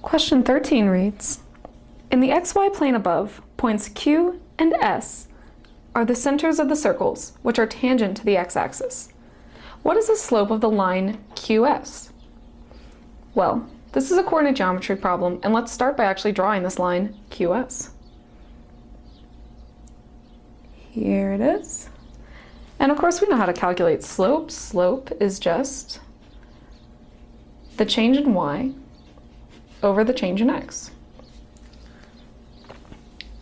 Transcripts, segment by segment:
Question 13 reads, in the xy plane above, points Q and S are the centers of the circles, which are tangent to the x-axis. What is the slope of the line QS? Well, this is a coordinate geometry problem, and let's start by actually drawing this line QS. Here it is. And of course we know how to calculate slope. Slope is just the change in y over the change in x.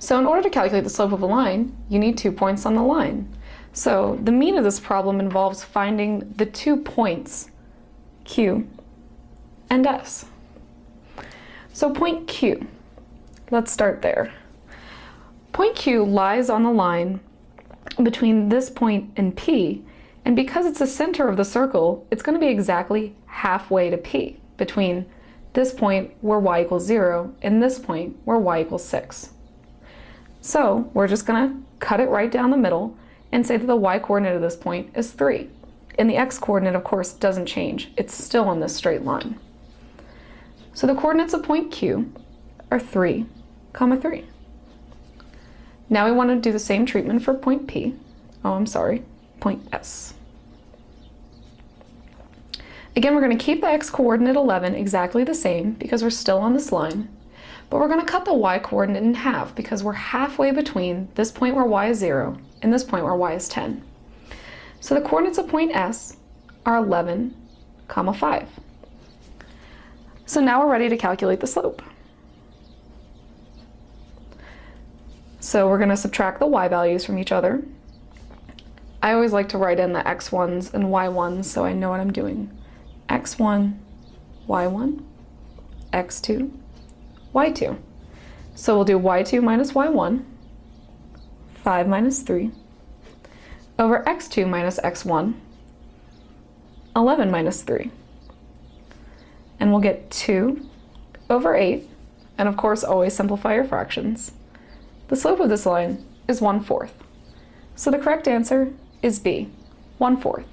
So in order to calculate the slope of a line, you need 2 points on the line. So the mean of this problem involves finding the 2 points, Q and S. So point Q, let's start there. Point Q lies on the line between this point and P, and because it's the center of the circle, it's going to be exactly halfway to P, between this point where y equals 0 and this point where y equals 6. So we're just going to cut it right down the middle and say that the y-coordinate of this point is 3. And the x-coordinate, of course, doesn't change. It's still on this straight line. So the coordinates of point Q are 3, 3. Now we want to do the same treatment for point P. Point S. Again, we're going to keep the x-coordinate 11 exactly the same because we're still on this line. But we're going to cut the y-coordinate in half because we're halfway between this point where y is 0 and this point where y is 10. So the coordinates of point S are 11, 5. So now we're ready to calculate the slope. So we're going to subtract the y values from each other. I always like to write in the x1s and y1s so I know what I'm doing. x1, y1, x2, y2. So we'll do y2 minus y1, 5 minus 3, over x2 minus x1, 11 minus 3. And we'll get 2 over 8, and of course always simplify your fractions. The slope of this line is 1/4. So the correct answer is B, 1/4.